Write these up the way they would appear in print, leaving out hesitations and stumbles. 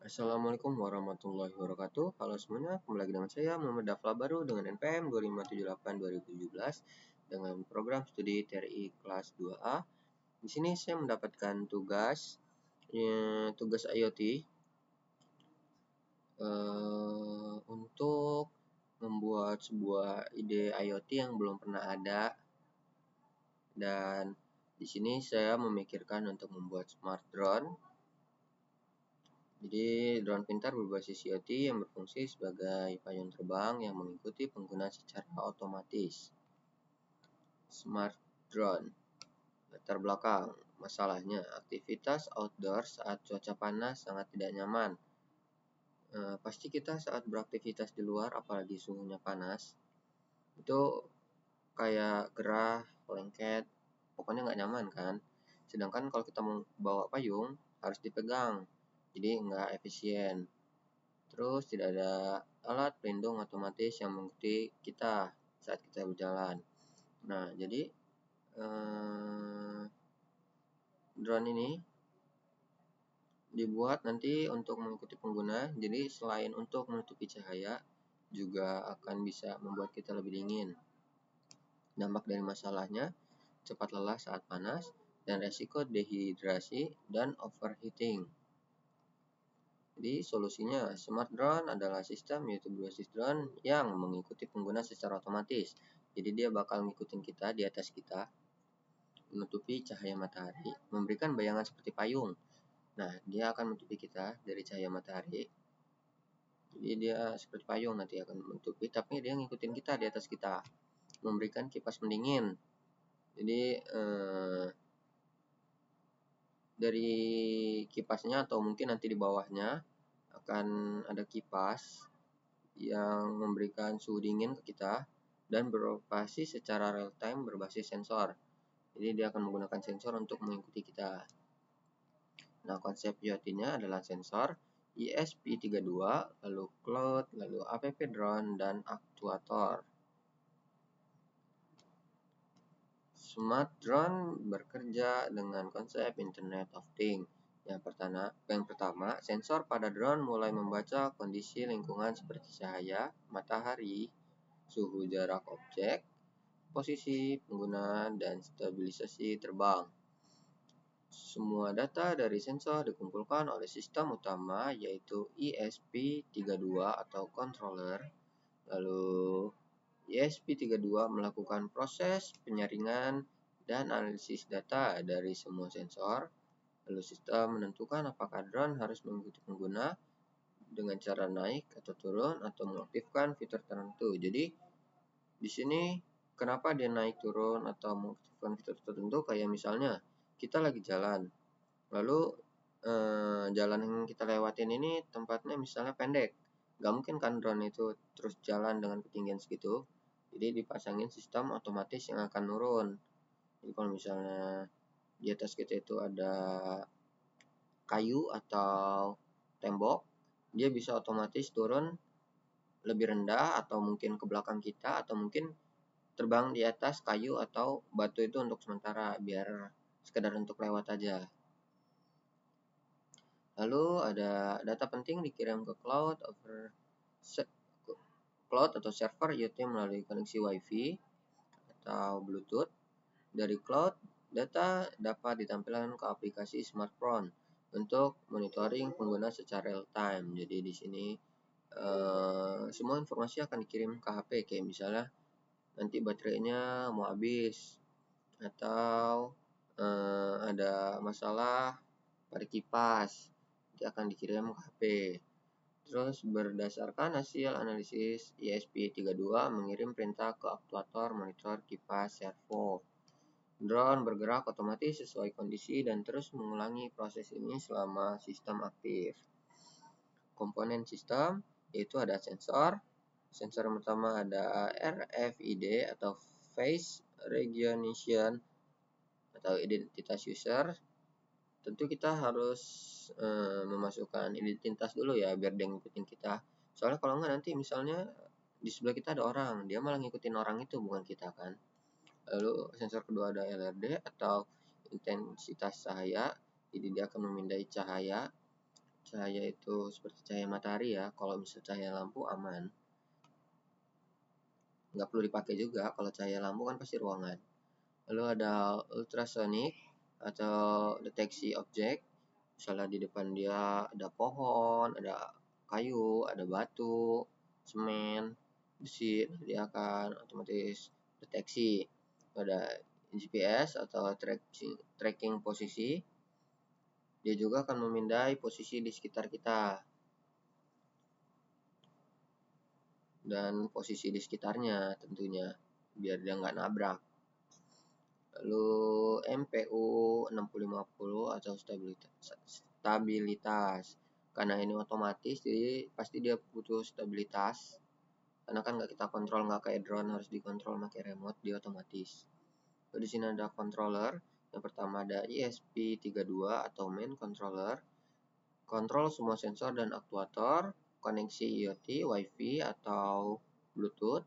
Assalamualaikum warahmatullahi wabarakatuh. Halo semuanya, kembali lagi dengan saya Muhammad Dafla Baru dengan NPM 2578-2017 dengan program studi TRI kelas 2A. Di sini saya mendapatkan tugas IoT untuk membuat sebuah ide IoT yang belum pernah ada, dan di sini saya memikirkan untuk membuat smart drone. Jadi, drone pintar berbasis IoT yang berfungsi sebagai payung terbang yang mengikuti pengguna secara otomatis. Smart drone. Latar belakang. Masalahnya, aktivitas outdoor saat cuaca panas sangat tidak nyaman. Pasti kita saat beraktivitas di luar, apalagi suhunya panas, itu kayak gerah, lengket, pokoknya nggak nyaman kan. Sedangkan kalau kita mau bawa payung, harus dipegang, jadi nggak efisien. Terus tidak ada alat pelindung otomatis yang mengikuti kita saat kita berjalan. Nah, jadi drone ini dibuat nanti untuk mengikuti pengguna. Jadi selain untuk menutupi cahaya, juga akan bisa membuat kita lebih dingin. Dampak dari masalahnya, cepat lelah saat panas, dan resiko dehidrasi dan overheating. Jadi solusinya, smart drone adalah sistem yaitu berbasis drone yang mengikuti pengguna secara otomatis. Jadi dia bakal ngikutin kita di atas kita, menutupi cahaya matahari, memberikan bayangan seperti payung. Nah, dia akan menutupi kita dari cahaya matahari. Jadi dia seperti payung nanti akan menutupi, tapi dia ngikutin kita di atas kita, memberikan kipas pendingin. Jadi dari kipasnya atau mungkin nanti di bawahnya akan ada kipas yang memberikan suhu dingin ke kita dan beroperasi secara real time berbasis sensor. Jadi dia akan menggunakan sensor untuk mengikuti kita. Nah, konsep IoT-nya adalah sensor, ESP32, lalu cloud, lalu app drone, dan aktuator. Smart drone bekerja dengan konsep Internet of Things. Yang pertama, sensor pada drone mulai membaca kondisi lingkungan seperti cahaya, matahari, suhu jarak objek, posisi pengguna, dan stabilisasi terbang. Semua data dari sensor dikumpulkan oleh sistem utama yaitu ESP32 atau controller. Lalu ESP32 melakukan proses penyaringan dan analisis data dari semua sensor. Lalu sistem menentukan apakah drone harus mengikuti pengguna dengan cara naik atau turun atau mengaktifkan fitur tertentu. Jadi di sini kenapa dia naik turun atau mengaktifkan fitur tertentu, kayak misalnya kita lagi jalan, lalu jalan yang kita lewatin ini tempatnya misalnya pendek, nggak mungkin kan drone itu terus jalan dengan ketinggian segitu. Jadi dipasangin sistem otomatis yang akan nurun. Jadi kalau misalnya di atas kita itu ada kayu atau tembok, dia bisa otomatis turun lebih rendah atau mungkin ke belakang kita, atau mungkin terbang di atas kayu atau batu itu untuk sementara, biar sekedar untuk lewat aja. Lalu ada data penting dikirim ke cloud atau server IoT melalui koneksi WiFi atau Bluetooth. Dari cloud, data dapat ditampilkan ke aplikasi smartphone untuk monitoring pengguna secara real time. Jadi di sini semua informasi akan dikirim ke HP, kayak misalnya nanti baterainya mau habis atau ada masalah pada kipas, nanti akan dikirim ke HP. Terus berdasarkan hasil analisis ESP32 mengirim perintah ke aktuator monitor kipas servo. Drone bergerak otomatis sesuai kondisi dan terus mengulangi proses ini selama sistem aktif. Komponen sistem yaitu ada sensor. Sensor yang pertama ada RFID atau Face Recognition atau identitas user. Tentu kita harus memasukkan identitas dulu ya, biar dia ngikutin kita. Soalnya kalau enggak nanti misalnya di sebelah kita ada orang, dia malah ngikutin orang itu, bukan kita kan. Lalu sensor kedua ada LRD atau intensitas cahaya. Jadi dia akan memindai cahaya Cahaya itu seperti cahaya matahari ya. Kalau misalnya cahaya lampu aman. Nggak perlu dipakai juga, kalau cahaya lampu kan pasti ruangan. Lalu ada ultrasonic atau deteksi objek. Misalnya di depan dia ada pohon, ada kayu, ada batu, semen, besi, dia akan otomatis deteksi. Ada GPS atau tracking posisi. Dia juga akan memindai posisi di sekitar kita dan posisi di sekitarnya tentunya, biar dia nggak nabrak. Lalu MPU 6050 atau stabilitas. Karena ini otomatis, jadi pasti dia butuh stabilitas. Karena kan nggak kita kontrol, nggak kayak drone harus dikontrol pakai remote, dia otomatis. Lalu di sini ada controller. Yang pertama ada ESP32 atau main controller. Kontrol semua sensor dan aktuator, koneksi IoT, WiFi atau Bluetooth.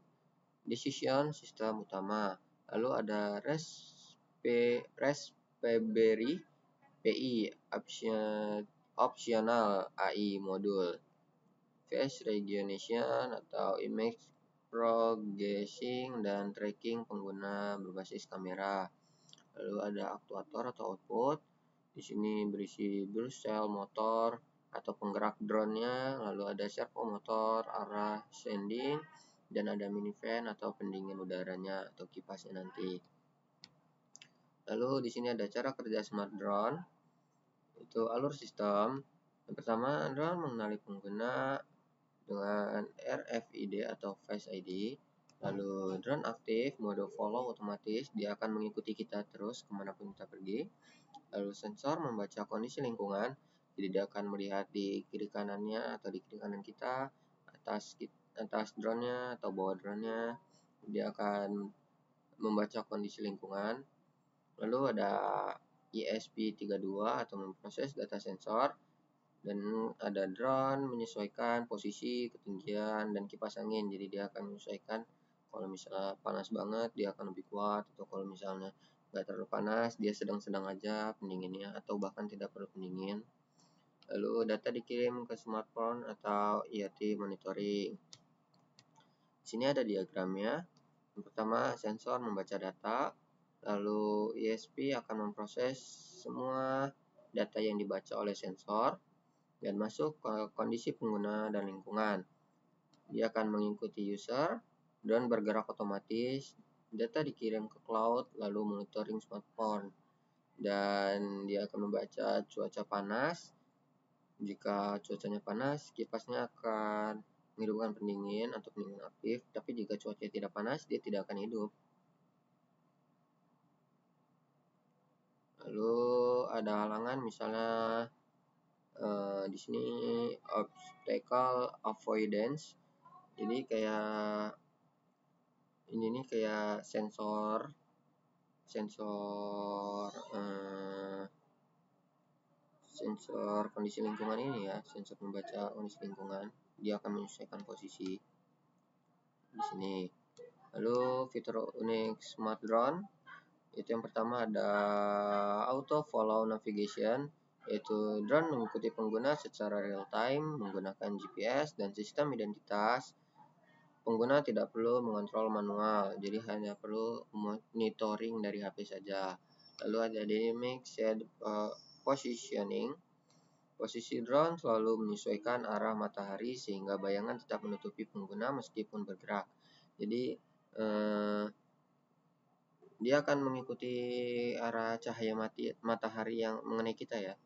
Decision sistem utama. Lalu ada Raspberry Pi optional AI modul. Face recognition atau image processing dan tracking pengguna berbasis kamera. Lalu ada aktuator atau output. Di sini berisi burst cell motor atau penggerak drone-nya, lalu ada servo motor arah sending, dan ada mini fan atau pendingin udaranya atau kipasnya nanti. Lalu di sini ada cara kerja smart drone. Itu alur sistem. Yang pertama, drone mengenali pengguna dengan RFID atau Face ID. Lalu drone aktif, mode follow otomatis, dia akan mengikuti kita terus kemanapun kita pergi. Lalu sensor membaca kondisi lingkungan, jadi dia akan melihat di kiri kanannya atau di kiri kanan kita, atas drone-nya atau bawah drone-nya, dia akan membaca kondisi lingkungan. Lalu ada ESP32 atau memproses data sensor, dan ada drone menyesuaikan posisi, ketinggian, dan kipas angin. Jadi dia akan menyesuaikan, kalau misalnya panas banget dia akan lebih kuat, atau kalau misalnya nggak terlalu panas dia sedang-sedang aja pendinginnya, atau bahkan tidak perlu pendingin. Lalu data dikirim ke smartphone atau IoT monitoring. Di sini ada diagramnya. Yang pertama, sensor membaca data, lalu ESP akan memproses semua data yang dibaca oleh sensor dan masuk ke kondisi pengguna dan lingkungan. Dia akan mengikuti user dan bergerak otomatis. Data dikirim ke cloud, lalu monitoring smartphone, dan dia akan membaca cuaca panas. Jika cuacanya panas, kipasnya akan menghidupkan pendingin atau pendingin aktif, tapi jika cuaca tidak panas, dia tidak akan hidup. Lalu ada halangan, misalnya di sini obstacle avoidance. Jadi kayak ini nih kayak sensor kondisi lingkungan ini ya, sensor membaca kondisi lingkungan, dia akan menyesuaikan posisi di sini. Lalu fitur unik smart drone itu yang pertama ada auto follow navigation, yaitu drone mengikuti pengguna secara real time menggunakan GPS dan sistem identitas. Pengguna tidak perlu mengontrol manual, jadi hanya perlu monitoring dari HP saja. Lalu ada dynamic shade positioning. Posisi drone selalu menyesuaikan arah matahari sehingga bayangan tetap menutupi pengguna meskipun bergerak. Jadi dia akan mengikuti arah cahaya matahari yang mengenai kita ya.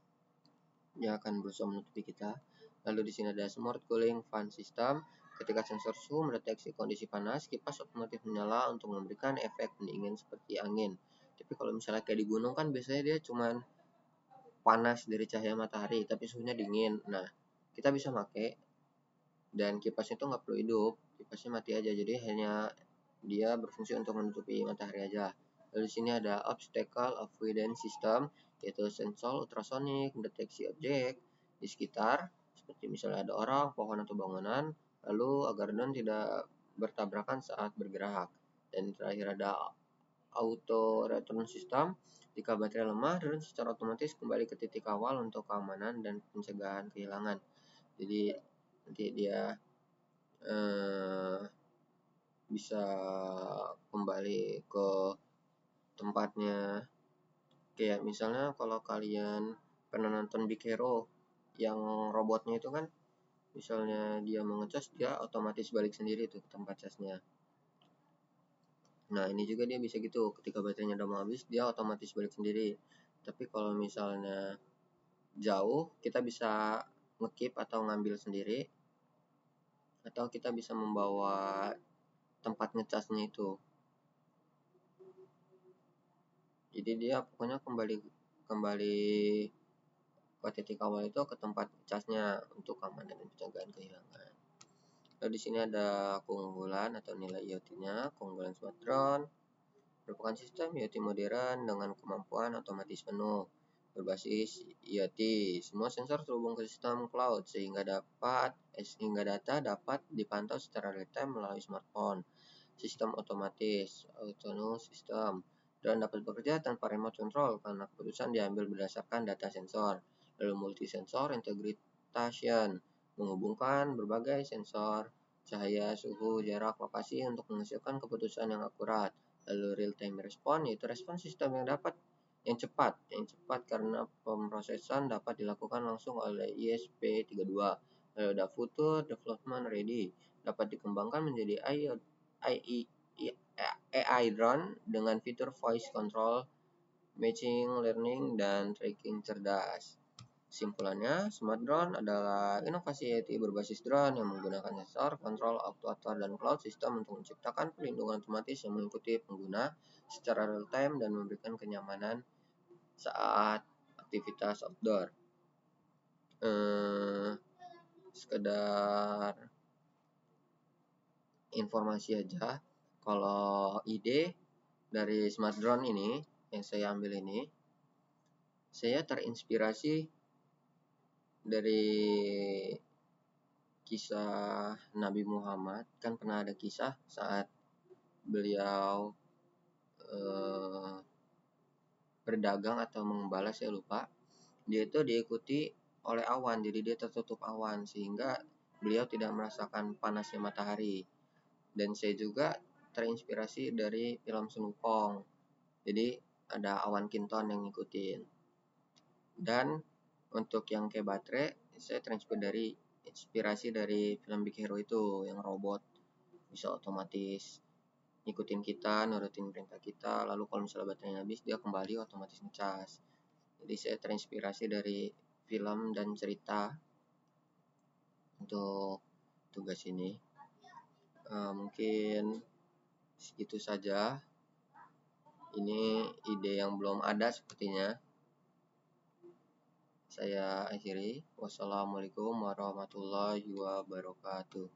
Dia akan berusaha menutupi kita. Lalu di sini ada smart cooling fan system. Ketika sensor suhu mendeteksi kondisi panas, kipas otomatis menyala untuk memberikan efek pendingin seperti angin. Tapi kalau misalnya kayak di gunung kan biasanya dia cuman panas dari cahaya matahari, tapi suhunya dingin. Nah, kita bisa pakai dan kipasnya itu nggak perlu hidup, kipasnya mati aja. Jadi hanya dia berfungsi untuk menutupi matahari aja. Lalu di sini ada obstacle avoidance system, yaitu sensor ultrasonik mendeteksi objek di sekitar, seperti misalnya ada orang, pohon atau bangunan, lalu agar drone tidak bertabrakan saat bergerak. Dan terakhir ada auto return system. Jika baterai lemah, drone secara otomatis kembali ke titik awal untuk keamanan dan pencegahan kehilangan. Jadi nanti dia bisa kembali ke tempatnya. Kayak misalnya kalau kalian pernah nonton Big Hero yang robotnya itu kan, misalnya dia mau ngecas, dia otomatis balik sendiri tuh ke tempat casnya. Nah ini juga dia bisa gitu, ketika baterainya udah mau habis dia otomatis balik sendiri. Tapi kalau misalnya jauh, kita bisa ngekip atau ngambil sendiri, atau kita bisa membawa tempat ngecasnya itu. Jadi dia pokoknya kembali ke titik awal itu, ke tempat casnya untuk keamanan dan pencegahan kehilangan. Lalu di sini ada keunggulan atau nilai IoT-nya. Keunggulan smart drone merupakan sistem IoT modern dengan kemampuan otomatis penuh berbasis IoT. Semua sensor terhubung ke sistem cloud sehingga data dapat dipantau secara real time melalui smartphone. Sistem otomatis autonomous system. Drone dapat bekerja tanpa remote control karena keputusan diambil berdasarkan data sensor. Lalu multi sensor integration menghubungkan berbagai sensor cahaya, suhu, jarak, lokasi untuk menghasilkan keputusan yang akurat. Lalu real time response yaitu respon sistem yang cepat karena pemrosesan dapat dilakukan langsung oleh ESP32. Lalu ada future development ready, dapat dikembangkan menjadi AI drone dengan fitur voice control, machine learning, dan tracking cerdas. Kesimpulannya, smart drone adalah inovasi IoT berbasis drone yang menggunakan sensor, kontrol, actuator, dan cloud system untuk menciptakan perlindungan otomatis yang mengikuti pengguna secara real time dan memberikan kenyamanan saat aktivitas outdoor. Sekedar informasi aja, kalau ide dari smart drone ini yang saya ambil ini, saya terinspirasi dari kisah Nabi Muhammad. Kan pernah ada kisah saat beliau berdagang atau mengembala, saya lupa. Dia itu diikuti oleh awan, jadi dia tertutup awan sehingga beliau tidak merasakan panasnya matahari. Dan saya juga terinspirasi dari film Sun Wukong. Jadi ada awan kinton yang ngikutin. Dan untuk yang kayak baterai, saya terinspirasi dari film Big Hero itu, yang robot bisa otomatis ngikutin kita, nurutin perintah kita. Lalu kalau misalnya baterainya habis, dia kembali otomatis ngecas. Jadi saya terinspirasi dari film dan cerita untuk tugas ini. Mungkin segitu saja. Ini ide yang belum ada sepertinya. Saya akhiri. Wassalamualaikum warahmatullahi wabarakatuh.